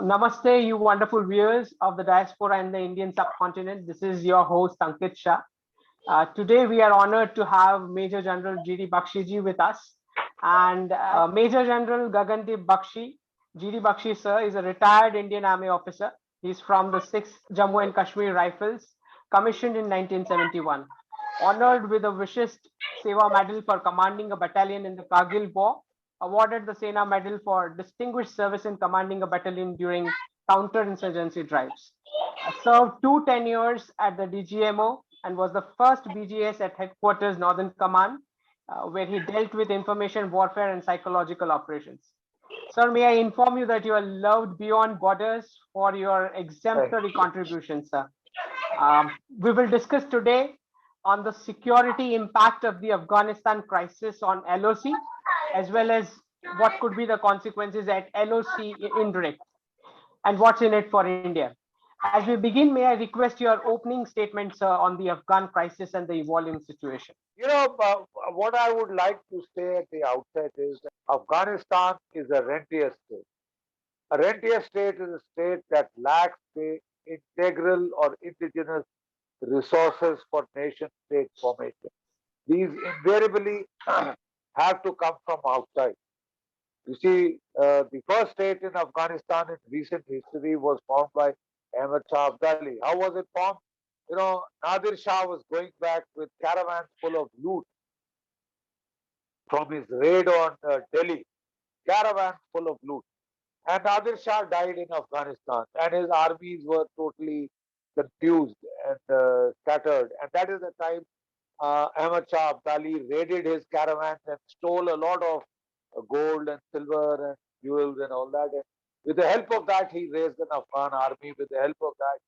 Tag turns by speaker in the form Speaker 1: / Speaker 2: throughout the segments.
Speaker 1: Namaste, you wonderful viewers of the diaspora and the Indian subcontinent. This is your host, Ankit Shah. Today, we are honored to have Major General G.D. Bakshi ji with us. And Major General Gagandeep Bakshi, G.D. Bakshi sir, is a retired Indian Army officer. He's from the 6th Jammu and Kashmir Rifles, commissioned in 1971. Honored with the Vishist Seva Medal for commanding a battalion in the Kargil War, awarded the Sena Medal for distinguished service in commanding a battalion during counter-insurgency drives. Served 2 tenures at the DGMO and was the first BGS at Headquarters Northern Command, where he dealt with information warfare and psychological operations. Sir, may I inform you that you are loved beyond borders for your exemplary contributions, sir. We will discuss today on the security impact of the Afghanistan crisis on LoC, as well as what could be the consequences at LoC indirect, and what's in it for India. As we begin, may I request your opening statements on the Afghan crisis and the evolving situation?
Speaker 2: What I would like to say at the outset is that Afghanistan is a rentier state. A rentier state is a state that lacks the integral or indigenous resources for nation state formation. These invariably have to come from outside. You see, the first state in Afghanistan in recent history was formed by Ahmad Shah Abdali. How was it formed? Nadir Shah was going back with caravans full of loot from his raid on Delhi, caravans full of loot. And Nadir Shah died in Afghanistan, and his armies were totally confused and scattered. And that is the time Ahmad Shah Abdali raided his caravans and stole a lot of gold and silver and jewels and all that. And with the help of that, he raised an Afghan army. With the help of that,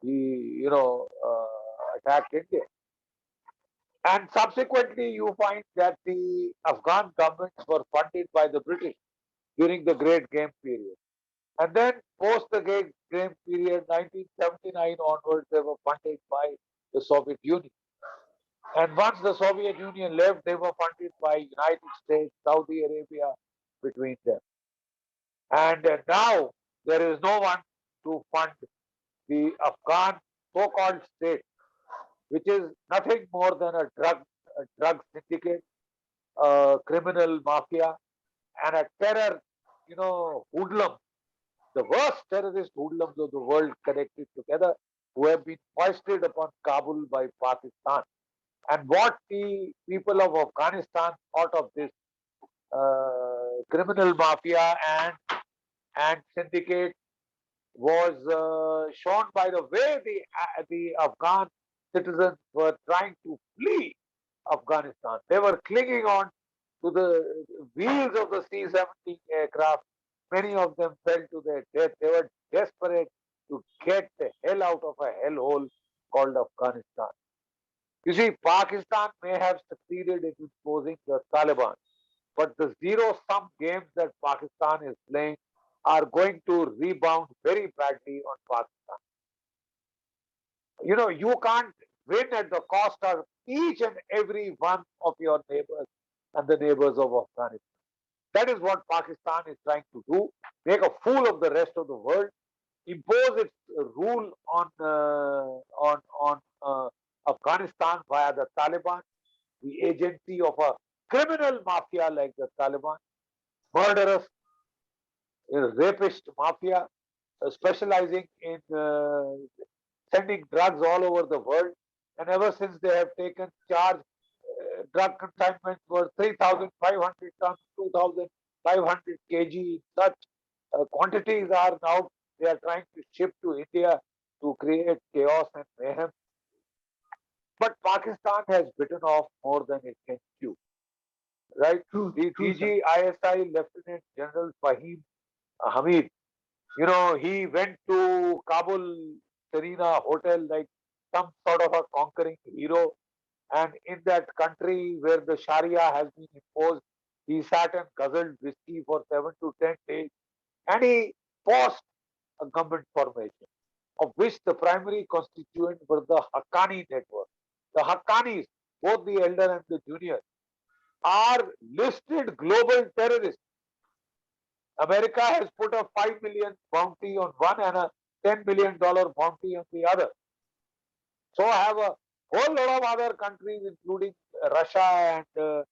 Speaker 2: he, attacked India. And subsequently, you find that the Afghan governments were funded by the British during the Great Game period. And then, post the Great Game period, 1979 onwards, they were funded by the Soviet Union. And once the Soviet Union left, they were funded by United States, Saudi Arabia, between them. And now there is no one to fund the Afghan so-called state, which is nothing more than a drug syndicate, a criminal mafia, and a terror, hoodlum, the worst terrorist hoodlums of the world connected together, who have been foisted upon Kabul by Pakistan. And what the people of Afghanistan thought of this criminal mafia and syndicate was shown by the way the Afghan citizens were trying to flee Afghanistan. They were clinging on to the wheels of the C-17 aircraft. Many of them fell to their death. They were desperate to get the hell out of a hellhole called Afghanistan. You see, Pakistan may have succeeded in imposing the Taliban, but the zero-sum games that Pakistan is playing are going to rebound very badly on Pakistan. You can't win at the cost of each and every one of your neighbors and the neighbors of Afghanistan. That is what Pakistan is trying to do, make a fool of the rest of the world, impose its rule on Afghanistan via the Taliban, the agency of a criminal mafia like the Taliban, murderous, rapist mafia, specializing in sending drugs all over the world. And ever since they have taken charge, drug consignments were 3,500 tons, 2,500 kg. Such quantities are now they are trying to ship to India to create chaos and mayhem. But Pakistan has bitten off more than it can chew. Right?
Speaker 1: True,
Speaker 2: The
Speaker 1: true, sir.
Speaker 2: DGISI Lieutenant General Fahim Hamid, he went to Kabul Serena Hotel like some sort of a conquering hero. And in that country where the Sharia has been imposed, he sat and guzzled whiskey for 7 to 10 days. And he forced a government formation, of which the primary constituent were the Haqqani network. The Haqqanis, both the elder and the junior, are listed global terrorists. America has put a $5 million bounty on one and a $10 million bounty on the other. So have a whole lot of other countries, including Russia and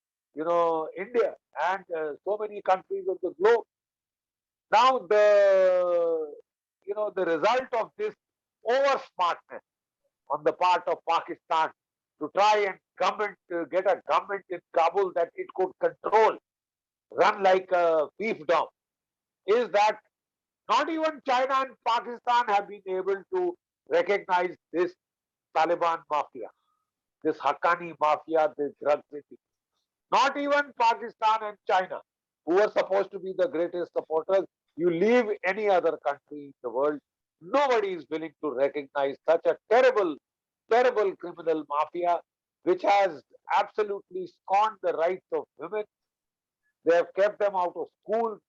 Speaker 2: India and so many countries of the globe. Now the result of this over smartness on the part of Pakistan to try and get a government in Kabul that it could control, run like a fiefdom, is that not even China and Pakistan have been able to recognize this Taliban mafia, this Haqqani mafia, this drug city. Not even Pakistan and China, who are supposed to be the greatest supporters. You leave any other country in the world, nobody is willing to recognize such a terrible, terrible criminal mafia, which has absolutely scorned the rights of women. They have kept them out of schools,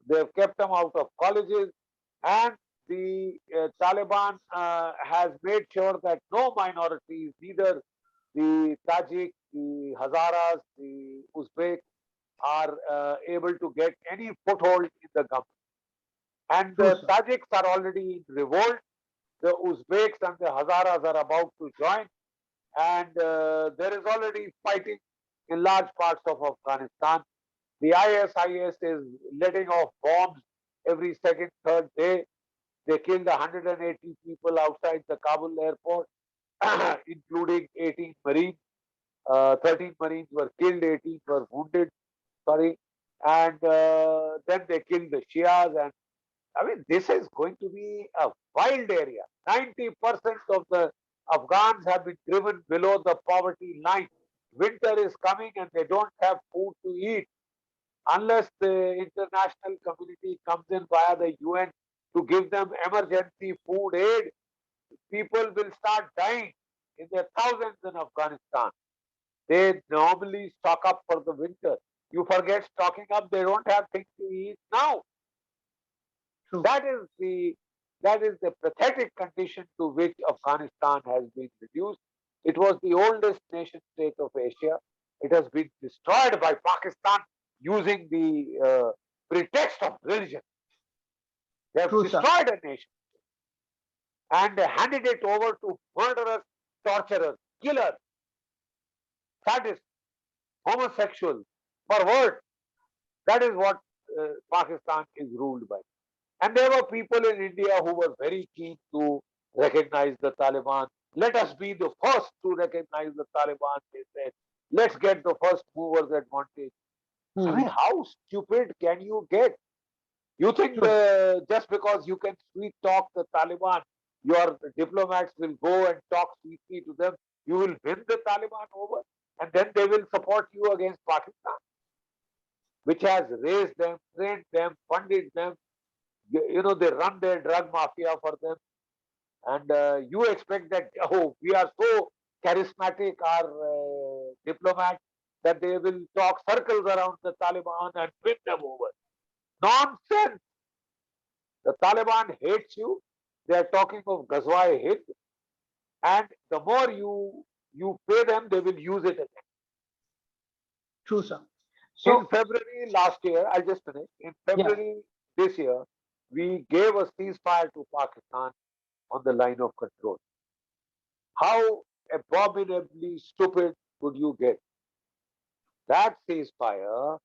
Speaker 2: they have kept them out of colleges, and the Taliban has made sure that no minorities, neither the Tajik, the Hazaras, the Uzbek, are able to get any foothold in the government. And
Speaker 1: True,
Speaker 2: the
Speaker 1: sir.
Speaker 2: Tajiks are already in revolt. The Uzbeks and the Hazaras are about to join. And there is already fighting in large parts of Afghanistan. The ISIS is letting off bombs every second, third day. They killed 180 people outside the Kabul airport, including 18 Marines. 13 Marines were killed, 18 were wounded. Sorry. And then they killed the Shias. And I mean, this is going to be a wild area. 90% of the Afghans have been driven below the poverty line. Winter is coming and they don't have food to eat. Unless the international community comes in via the UN to give them emergency food aid, people will start dying in their thousands in Afghanistan. They normally stock up for the winter. You forget stocking up, they don't have things to eat now.
Speaker 1: True.
Speaker 2: That is the pathetic condition to which Afghanistan has been reduced. It was the oldest nation state of Asia. It has been destroyed by Pakistan using the pretext of religion. They have
Speaker 1: True, sir.
Speaker 2: destroyed a nation and handed it over to murderers, torturers, killers, sadists, homosexuals, perverts. That is what Pakistan is ruled by. And there were people in India who were very keen to recognize the Taliban. Let us be the first to recognize the Taliban, they said. Let's get the first movers advantage. I mean, how stupid can you get? You think just because you can sweet talk the Taliban, your diplomats will go and talk sweetly to them, you will win the Taliban over, and then they will support you against Pakistan, which has raised them, trained them, funded them. They run their drug mafia for them. And you expect that, oh, we are so charismatic, our diplomats, that they will talk circles around the Taliban and win them over. Nonsense! The Taliban hates you. They are talking of Ghazwa Hind, and the more you pay them, they will use it again.
Speaker 1: True, sir.
Speaker 2: In February last year, I'll just finish. In February this year, we gave a ceasefire to Pakistan on the line of control. How abominably stupid could you get? That ceasefire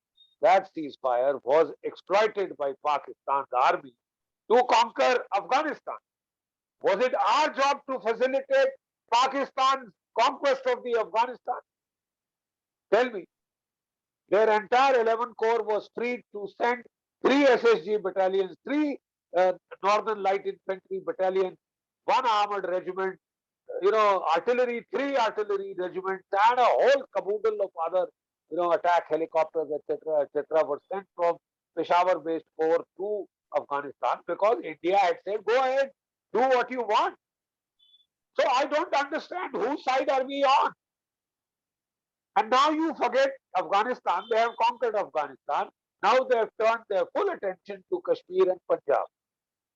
Speaker 2: was exploited by Pakistan's army to conquer Afghanistan. Was it our job to facilitate Pakistan's conquest of the Afghanistan? Tell me. Their entire 11 Corps was freed to send 3 SSG battalions, 3 Northern Light Infantry battalions, 1 armored regiment, artillery, 3 artillery regiments, and a whole caboodle of other, attack helicopters, etc., were sent from Peshawar-based corps to Afghanistan because India had said, go ahead, do what you want. So I don't understand whose side are we on. And now you forget Afghanistan. They have conquered Afghanistan. Now they have turned their full attention to Kashmir and Punjab.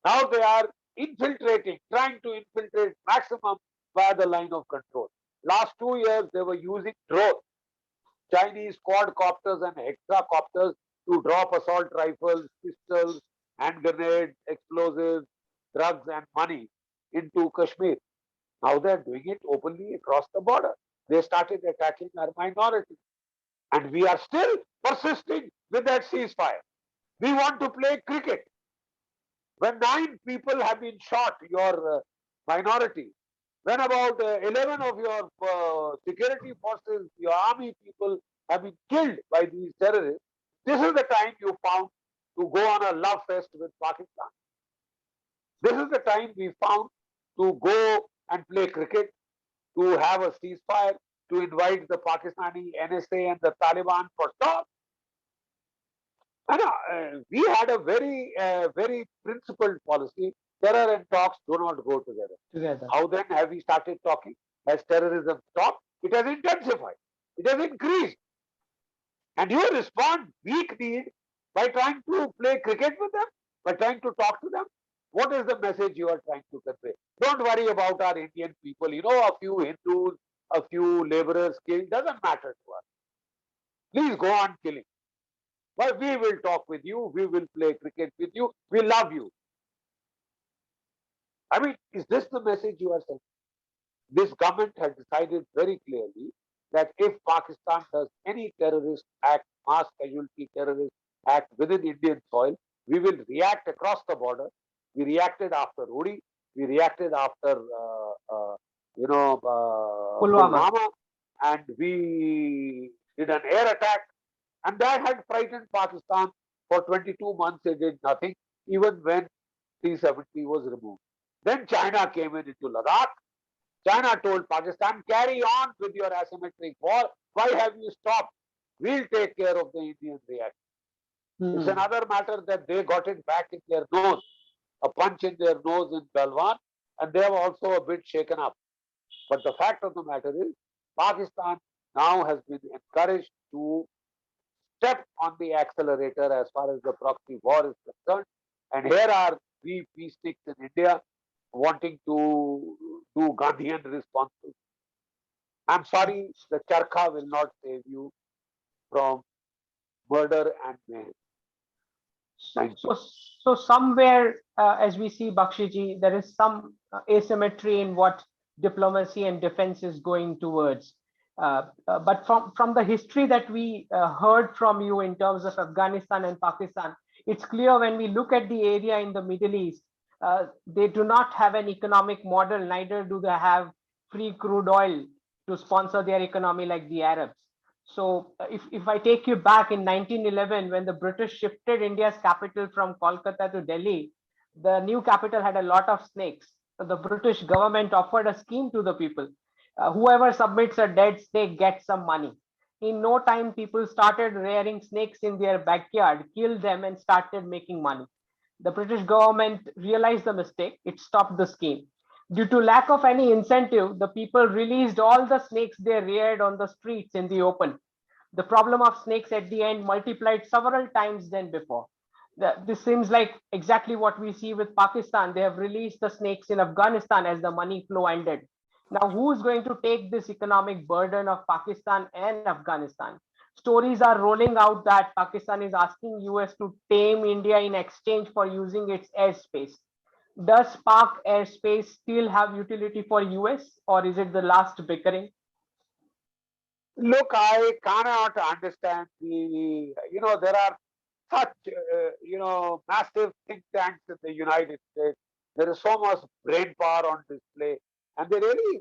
Speaker 2: Now they are infiltrating, trying to infiltrate maximum via the line of control. Last 2 years, they were using drones, Chinese quadcopters and hexacopters to drop assault rifles, pistols, hand grenades, explosives, drugs, and money into Kashmir. Now they're doing it openly across the border. They started attacking our minority. And we are still persisting with that ceasefire. We want to play cricket. When 9 people have been shot, your minority, when about 11 of your security forces, your army people have been killed by these terrorists, this is the time you found to go on a love fest with Pakistan. This is the time we found to go and play cricket, to have a ceasefire, to invite the Pakistani NSA and the Taliban for talk. And we had a very principled policy. Terror and talks do not go together. How then have we started talking? Has terrorism stopped? It has intensified. It has increased. And you respond weak-kneed by trying to play cricket with them, by trying to talk to them. What is the message you are trying to convey? Don't worry about our Indian people. You know, a few Hindus, a few laborers killed, doesn't matter to us. Please go on killing. But we will talk with you, we will play cricket with you, we love you. I mean, is this the message you are sending? This government has decided very clearly that if Pakistan does any terrorist act, mass casualty terrorist act within Indian soil, we will react across the border. We reacted after Uri, we reacted after, Pulwama, and we did an air attack. And that had frightened Pakistan for 22 months. They did nothing, even when 370 was removed. Then China came in into Ladakh. China told Pakistan, carry on with your asymmetric war. Why have you stopped? We'll take care of the Indian reaction. It's another matter that they got it back in their nose, a punch in their nose in Galwan, and they have also a bit shaken up. But the fact of the matter is, Pakistan now has been encouraged to step on the accelerator as far as the proxy war is concerned. And here are we peaceniks in India wanting to do Gandhian responses. I'm sorry, the charkha will not save you from murder and mayhem.
Speaker 1: So somewhere, as we see, Bakshiji, there is some asymmetry in what diplomacy and defense is going towards. But from the history that we heard from you in terms of Afghanistan and Pakistan, it's clear when we look at the area in the Middle East, they do not have an economic model, neither do they have free crude oil to sponsor their economy like the Arabs. So if I take you back in 1911, when the British shifted India's capital from Kolkata to Delhi, the new capital had a lot of snakes. So the British government offered a scheme to the people. Whoever submits a dead snake gets some money. In no time, people started rearing snakes in their backyard, killed them, and started making money. The British government realized the mistake. It stopped the scheme. Due to lack of any incentive, the people released all the snakes they reared on the streets in the open. The problem of snakes at the end multiplied several times than before. This seems like exactly what we see with Pakistan. They have released the snakes in Afghanistan as the money flow ended. Now, who's going to take this economic burden of Pakistan and Afghanistan? Stories are rolling out that Pakistan is asking US to tame India in exchange for using its airspace. Does Pak airspace still have utility for US, or is it the last bickering?
Speaker 2: Look, I cannot understand there are such, massive think tanks in the United States. There is so much brain power on display. And they really,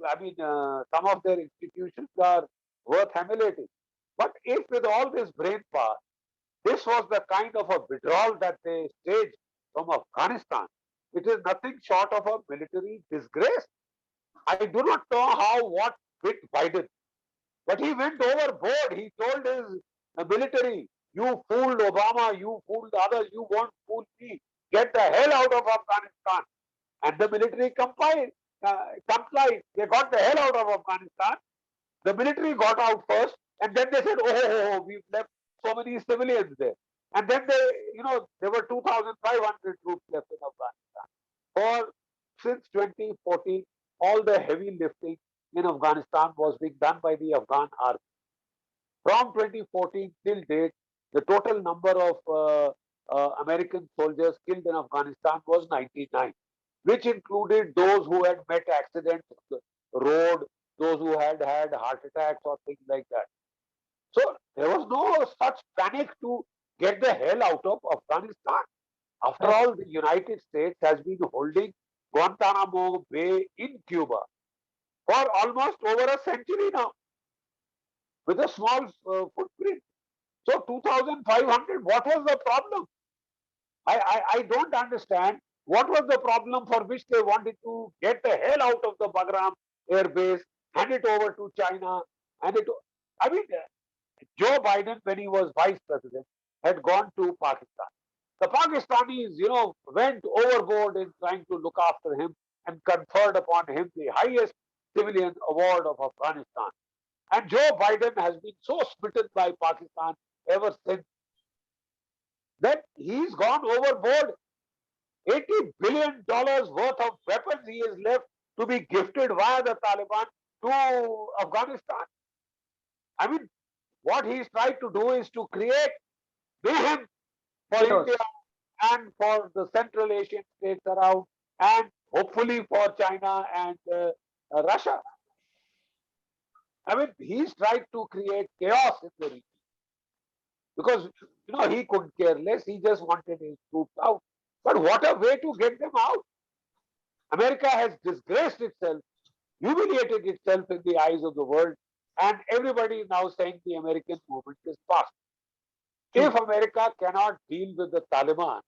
Speaker 2: some of their institutions are worth emulating. But if with all this brain power, this was the kind of a withdrawal that they staged from Afghanistan, it is nothing short of a military disgrace. I do not know what bit Biden, but he went overboard. He told his military, you fooled Obama, you fooled others, you won't fool me. Get the hell out of Afghanistan. And the military complied. They got the hell out of Afghanistan. The military got out first, and then they said, we've left so many civilians there. And then there were 2,500 troops left in Afghanistan. Since 2014, all the heavy lifting in Afghanistan was being done by the Afghan army. From 2014 till date, the total number of American soldiers killed in Afghanistan was 99, which included those who had met accidents on the road, those who had had heart attacks or things like that. So there was no such panic to get the hell out of Afghanistan. After
Speaker 1: Yes.
Speaker 2: all, the United States has been holding Guantanamo Bay in Cuba for almost over a century now with a small footprint. So 2,500, what was the problem? I don't understand what was the problem for which they wanted to get the hell out of the Bagram air base, hand it over to China, and it. I mean, Joe Biden, when he was vice president, had gone to Pakistan. The Pakistanis, went overboard in trying to look after him and conferred upon him the highest civilian award of Afghanistan. And Joe Biden has been so smitten by Pakistan ever since that he's gone overboard. $80 billion worth of weapons he is left to be gifted via the Taliban to Afghanistan. I mean, what he's tried to do is to create mayhem for
Speaker 1: Chaos.
Speaker 2: India and for the Central Asian states around, and hopefully for China and Russia. I mean, he's tried to create chaos in the region because he couldn't care less. He just wanted his troops out. But what a way to get them out! America has disgraced itself, humiliated itself in the eyes of the world, and everybody is now saying the American movement is past.
Speaker 1: True.
Speaker 2: If America cannot deal with the Taliban,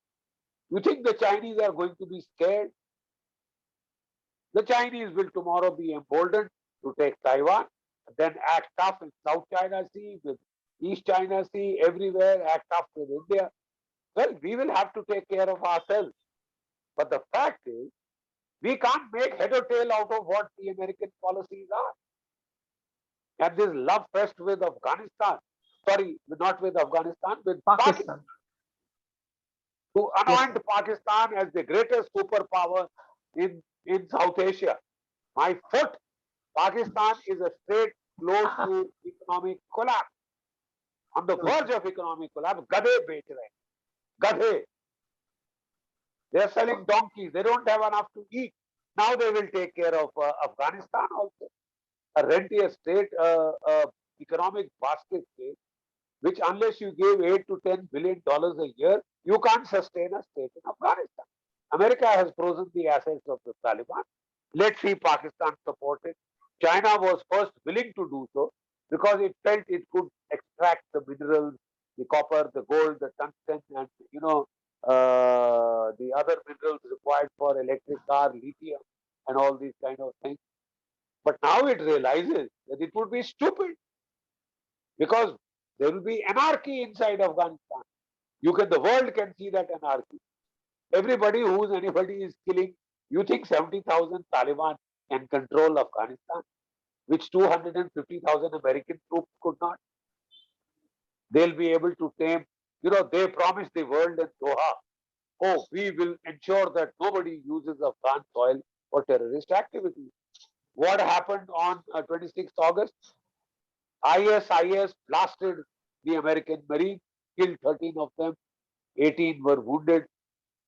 Speaker 2: you think the Chinese are going to be scared? The Chinese will tomorrow be emboldened to take Taiwan, then act tough in South China Sea, with East China Sea, everywhere, act tough with India. Well, we will have to take care of ourselves. But the fact is, we can't make head or tail out of what the American policies are. And this love fest with Afghanistan, sorry, not with Afghanistan, with Pakistan,
Speaker 1: Pakistan.
Speaker 2: to
Speaker 1: Yes,
Speaker 2: anoint
Speaker 1: sir.
Speaker 2: Pakistan as the greatest superpower in South Asia. My foot, Pakistan is a state close to economic collapse, on the
Speaker 1: True, sir.
Speaker 2: verge of economic collapse. Gadhe bech rahe, gadhe. They are selling donkeys. They don't have enough to eat. Now they will take care of Afghanistan also. A rentier state, economic basket state, which unless you give $8 to $10 billion a year, you can't sustain a state in Afghanistan. America has frozen the assets of the Taliban. Let's see Pakistan support it. China was first willing to do so because it felt it could extract the minerals, the copper, the gold, the tungsten, and the other minerals required for electric car, lithium, and all these kind of things. But now it realizes that it would be stupid because there will be anarchy inside Afghanistan. The world can see that anarchy. Everybody who's anybody is killing. You think 70,000 Taliban can control Afghanistan, which 250,000 American troops could not? They'll be able to tame. They promised the world in Doha, oh, we will ensure that nobody uses Afghan soil for terrorist activity. What happened on 26th August? ISIS blasted the American Marines, killed 13 of them, 18 were wounded,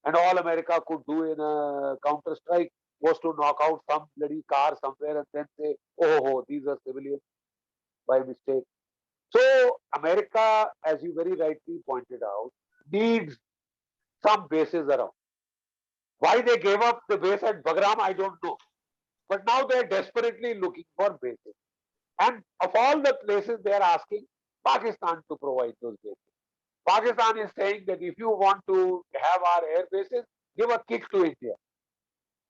Speaker 2: and all America could do in a counter strike was to knock out some bloody car somewhere and then say, oh, these are civilians by mistake. So America, as you very rightly pointed out, needs some bases around. Why they gave up the base at Bagram, I don't know. But now they're desperately looking for bases. And of all the places, they're asking Pakistan to provide those bases. Pakistan is saying that if you want to have our air bases, give a kick to India.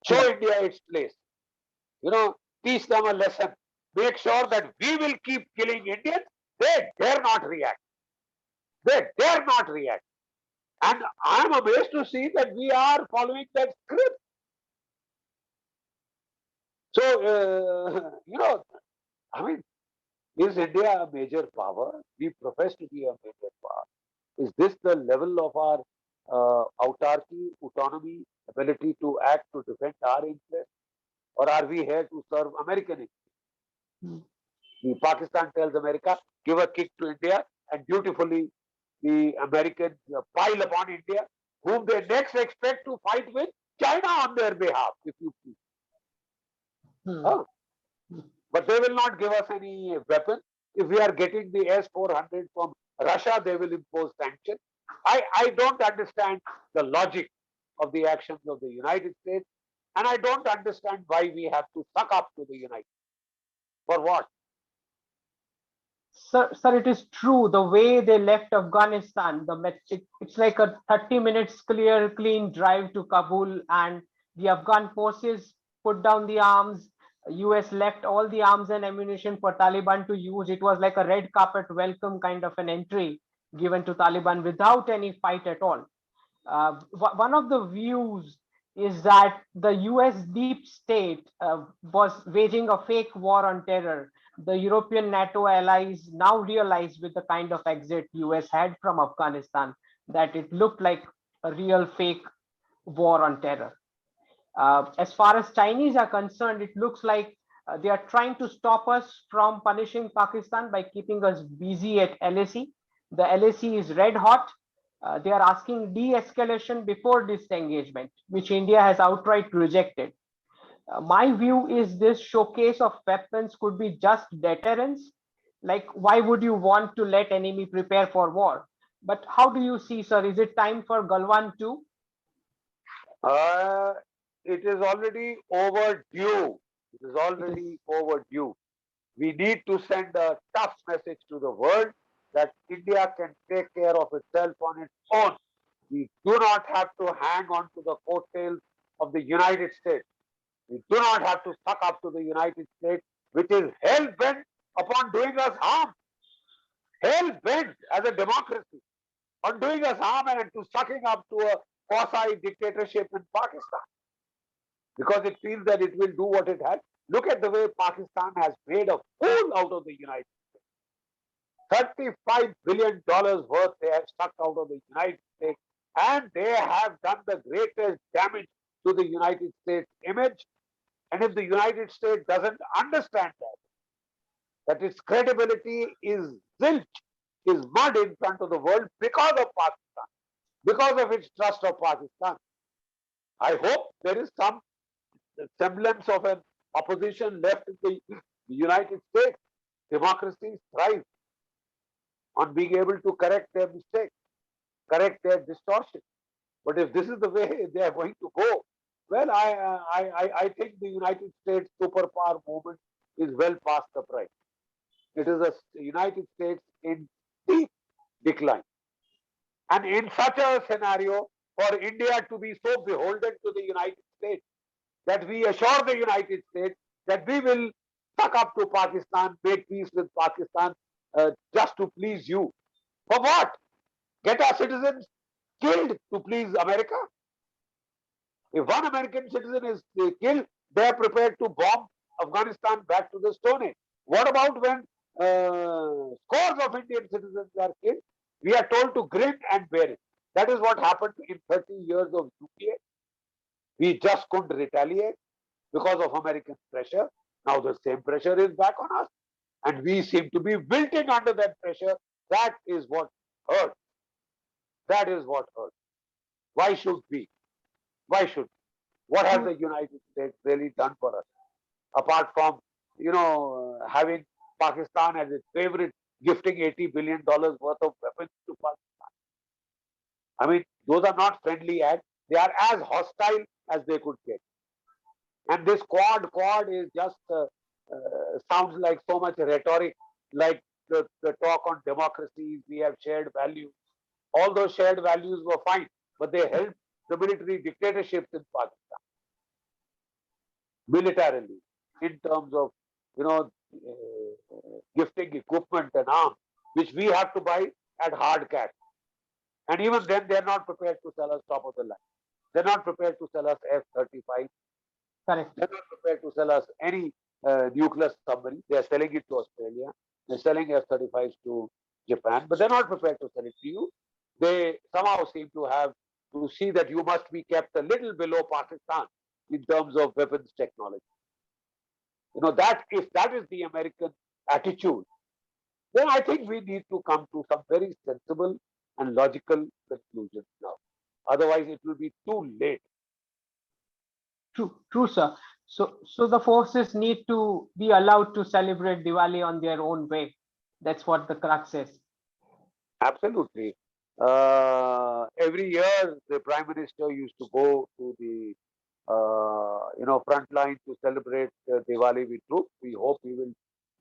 Speaker 2: Show
Speaker 1: Yeah.
Speaker 2: India its place. Teach them a lesson. Make sure that we will keep killing Indians. They dare not react. They dare not react. And I am amazed to see that we are following that script. So, I mean, is India a major power? We profess to be a major power. Is this the level of our autarky, autonomy, ability to act to defend our interests? Or are we here to serve American interests?
Speaker 1: Mm.
Speaker 2: Pakistan tells America, give a kick to India and dutifully the Americans pile upon India, whom they next expect to fight with China on their behalf, if you please.
Speaker 1: Hmm.
Speaker 2: Oh. But they will not give us any weapon. If we are getting the S-400 from Russia, they will impose sanctions. I don't understand the logic of the actions of the United States, and I don't understand why we have to suck up to the United States. For what?
Speaker 1: Sir, it is true. The way they left Afghanistan, it's like a 30 minutes clean drive to Kabul, and the Afghan forces put down the arms. US left all the arms and ammunition for Taliban to use. It was like a red carpet welcome kind of an entry given to Taliban without any fight at all. One of the views is that the US deep state was waging a fake war on terror. The European NATO allies now realize with the kind of exit US had from Afghanistan that it looked like a real fake war on terror. As far as Chinese are concerned, it looks like they are trying to stop us from punishing Pakistan by keeping us busy at LAC. The LAC is red hot. They are asking de-escalation before disengagement, which India has outright rejected. My view is this showcase of weapons could be just deterrence. Like, why would you want to let enemy prepare for war? But how do you see, sir? Is it time for Galwan too?
Speaker 2: Uh, it is already overdue. It is
Speaker 1: It is.
Speaker 2: already overdue. We need to send a tough message to the world that India can take care of itself on its own. We do not have to hang on to the coattails of the United States. We do not have to suck up to the United States, which is hell bent upon doing us harm. Hell bent as a democracy on doing us harm and to sucking up to a quasi dictatorship in Pakistan because it feels that it will do what it has. Look at the way Pakistan has made a fool out of the United States. $35 billion worth they have sucked out of the United States, and they have done the greatest damage to the United States image. And if the United States doesn't understand that its credibility is zilch, is mud in front of the world because of Pakistan, because of its trust of Pakistan. I hope there is some semblance of an opposition left in the United States. Democracies thrive on being able to correct their mistakes, correct their distortion. But if this is the way they are going to go, well, I think the United States superpower movement is well past the prime. It is a United States in deep decline. And in such a scenario, for India to be so beholden to the United States, that we assure the United States that we will suck up to Pakistan, make peace with Pakistan just to please you. For what? Get our citizens killed to please America? If one American citizen is killed, they are prepared to bomb Afghanistan back to the Stone Age. What about when scores of Indian citizens are killed? We are told to grin and bear it. That is what happened in 30 years of UPA. We just couldn't retaliate because of American pressure. Now the same pressure is back on us. And we seem to be wilting under that pressure. That is what hurts. That is what hurts. Why should we? Why should we? What has the United States really done for us? Apart from, having Pakistan as its favorite, gifting $80 billion worth of weapons to Pakistan. I mean, those are not friendly acts. They are as hostile as they could get. And this quad is just sounds like so much rhetoric, like the talk on democracies. We have shared values. All those shared values were fine, but they helped the military dictatorships in Pakistan militarily in terms of gifting equipment and arms, which we have to buy at hard cash. And even then, they're not prepared to sell us top of the line. They're not prepared to sell us F-35.
Speaker 1: Correct.
Speaker 2: They're not prepared to sell us any nuclear submarine. They're selling it to Australia. They're selling F-35s to Japan, but they're not prepared to sell it to you. They somehow seem to have to see that you must be kept a little below Pakistan in terms of weapons technology. That if that is the American attitude, then I think we need to come to some very sensible and logical conclusions now. Otherwise, it will be too late.
Speaker 1: True, sir. So the forces need to be allowed to celebrate Diwali on their own way. That's what the crux is.
Speaker 2: Absolutely. Every year, the Prime Minister used to go to the front line to celebrate Diwali with troops. We hope he will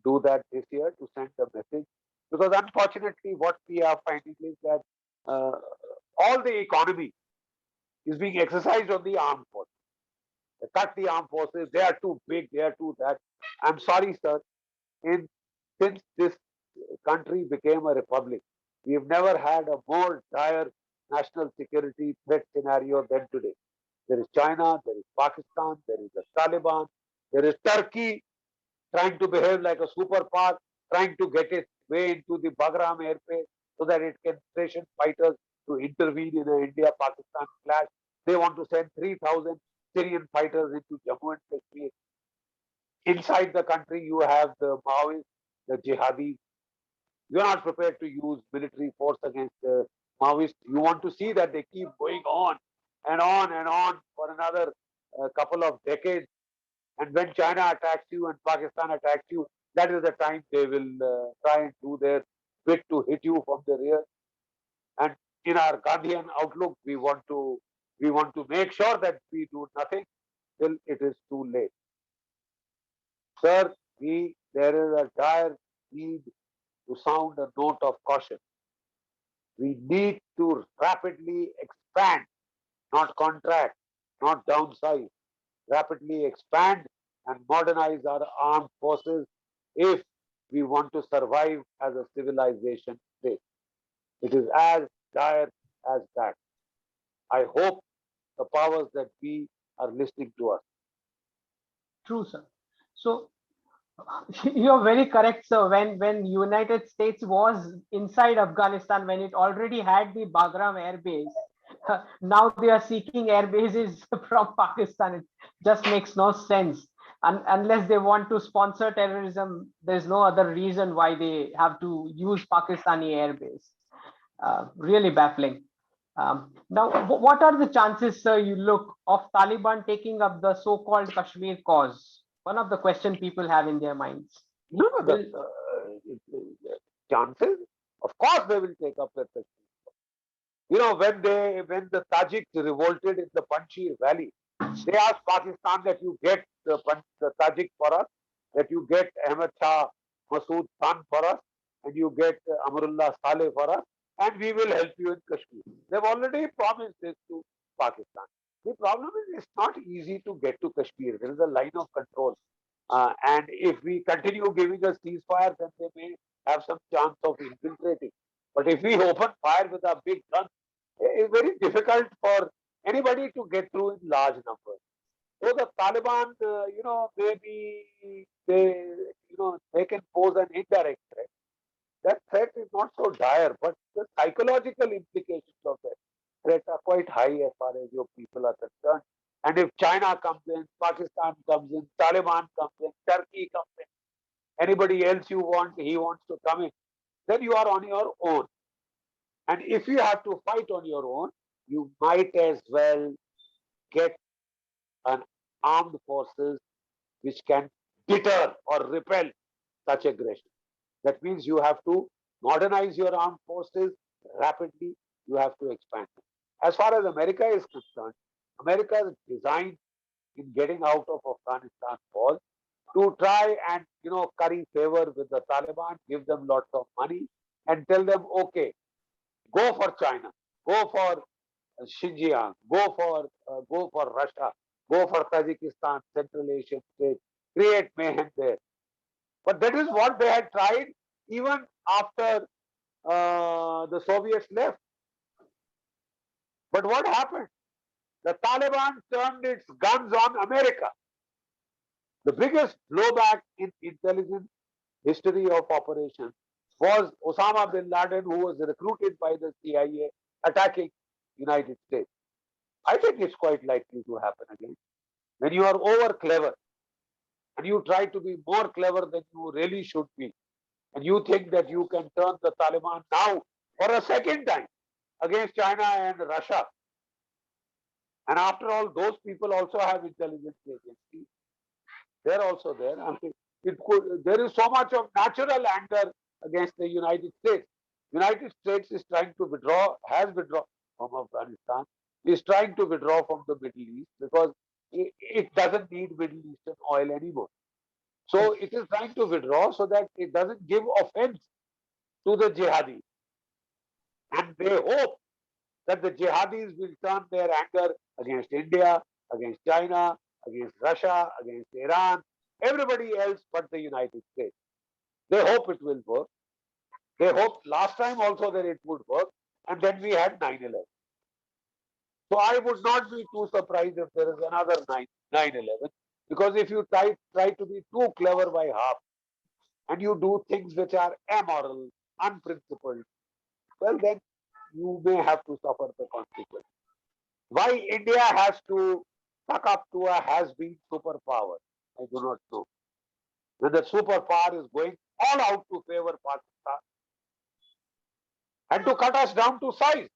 Speaker 2: do that this year to send a message. Because unfortunately, what we are finding is that uh, all the economy is being exercised on the armed forces. They cut the armed forces. They are too big. They are too that. I'm sorry, sir. In Since this country became a republic, we have never had a more dire national security threat scenario than today. There is China, there is Pakistan, there is the Taliban, there is Turkey trying to behave like a superpower, trying to get its way into the Bagram airbase so that it can station fighters to intervene in an India-Pakistan clash. They want to send 3,000 Syrian fighters into Jammu and Kashmir. Inside the country, you have the Maoists, the jihadis. You're not prepared to use military force against the Maoists. You want to see that they keep going on and on and on for another couple of decades. And when China attacks you and Pakistan attacks you, that is the time they will try and do their bit to hit you from the rear. And in our Gandhian outlook, we want to make sure that we do nothing till it is too late. Sir, there is a dire need to sound a note of caution. We need to rapidly expand, not contract, not downsize, rapidly expand and modernize our armed forces if we want to survive as a civilization state. It is as dire as that. I hope the powers that be are listening to us.
Speaker 1: True, sir. So you're very correct, sir. When United States was inside Afghanistan, when it already had the Bagram air base, now they are seeking air bases from Pakistan. It just makes no sense. Unless they want to sponsor terrorism, there's no other reason why they have to use Pakistani air base. Really baffling. Now, what are the chances, sir, you look, of Taliban taking up the so-called Kashmir cause? One of the question people have in their minds.
Speaker 2: No, no,
Speaker 1: Will
Speaker 2: chances, of course, they will take up that. When the Tajiks revolted in the Panjshir Valley, they asked Pakistan that you get the Tajik for us, that you get Ahmed Shah Masood Khan for us, and you get Amrullah Saleh for us, and we will help you in Kashmir. They've already promised this to Pakistan. The problem is it's not easy to get to Kashmir. There is a line of control. And if we continue giving a ceasefire, then they may have some chance of infiltrating. But if we open fire with our big guns, it's very difficult for anybody to get through in large numbers. So the Taliban, maybe they can pose an indirect threat. That threat is not so dire, but the psychological implications of that threat are quite high as far as your people are concerned. And if China comes in, Pakistan comes in, Taliban comes in, Turkey comes in, anybody else he wants to come in, then you are on your own. And if you have to fight on your own, you might as well get an armed forces which can deter or repel such aggression. That means you have to modernize your armed forces rapidly. You have to expand them. As far as America is concerned, America's design in getting out of Afghanistan was to try and curry favor with the Taliban, give them lots of money, and tell them, okay, go for China, go for Xinjiang, go for Russia, go for Tajikistan, Central Asian states, create mayhem there. But that is what they had tried even after the Soviets left. But what happened? The Taliban turned its guns on America. The biggest blowback in intelligence history of operations was Osama bin Laden, who was recruited by the CIA, attacking United States. I think it's quite likely to happen again. When you are over clever and you try to be more clever than you really should be, and you think that you can turn the Taliban now for a second time, against China and Russia. And after all, those people also have intelligence agencies. They're also there. I mean, there is so much of natural anger against the United States. United States is trying to withdraw, has withdrawn from Afghanistan, is trying to withdraw from the Middle East because it doesn't need Middle Eastern oil anymore. So it is trying to withdraw so that it doesn't give offense to the jihadis. And they hope that the jihadis will turn their anger against India, against China, against Russia, against Iran, everybody else but the United States. They hope it will work. They hoped last time also that it would work, and then we had 9/11. So I would not be too surprised if there is another 9/11, because if you try to be too clever by half, and you do things which are amoral, unprincipled, well then you may have to suffer the consequence. Why India has to suck up to a has-been superpower, I do not know. When the superpower is going all out to favor Pakistan and to cut us down to size.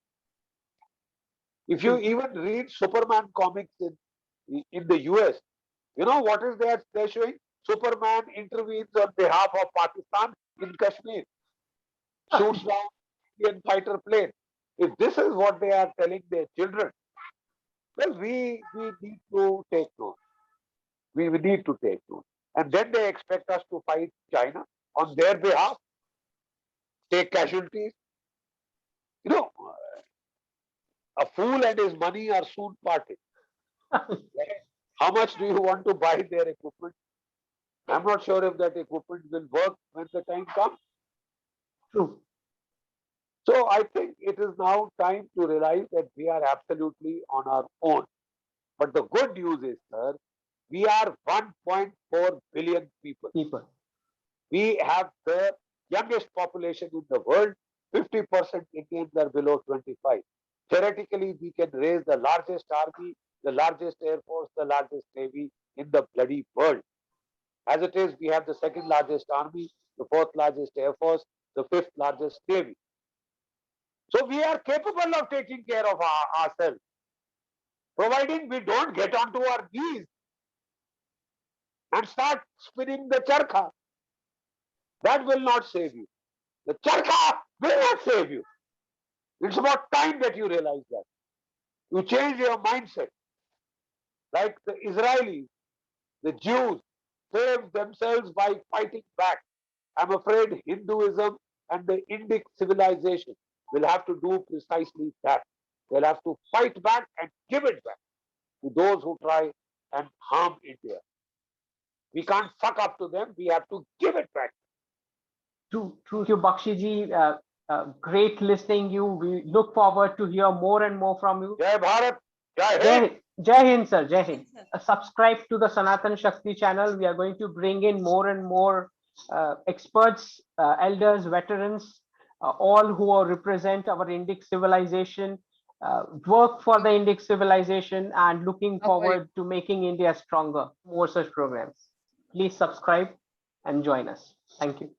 Speaker 2: If you even read Superman comics in the US, you know what is they're showing? Superman intervenes on behalf of Pakistan in Kashmir, shoots down Indian fighter plane. If this is what they are telling their children, well, we need to take note. We need to take note. And then they expect us to fight China on their behalf, take casualties. You know, a fool and his money are soon parted. How much do you want to buy their equipment? I'm not sure if that equipment will work when the time comes.
Speaker 1: True.
Speaker 2: So I think it is now time to realize that we are absolutely on our own. But the good news is, sir, we are 1.4 billion people. We have the youngest population in the world. 50% Indians are below 25. Theoretically, we can raise the largest army, the largest air force, the largest navy in the bloody world. As it is, we have the second largest army, the fourth largest air force, the fifth largest navy. So we are capable of taking care of ourselves, providing we don't get onto our knees and start spinning the charkha. That will not save you. The charkha will not save you. It's about time that you realize that. You change your mindset. Like the Israelis, the Jews saved themselves by fighting back. I'm afraid Hinduism and the Indic civilization will have to do precisely that. They'll have to fight back and give it back to those who try and harm India. We can't suck up to them. We have to give it back.
Speaker 1: True, Bakshi ji. Great listening you. We look forward to hear more and more from you.
Speaker 2: Jai Bharat. Jai Hind.
Speaker 1: Jai Hind, sir. Jai Hind. Subscribe to the Sanatan Shakti channel. We are going to bring in more and more experts, elders, veterans, all who represent our Indic civilization, work for the Indic civilization, and looking forward to making India stronger. More such programs. Please subscribe and join us. Thank you.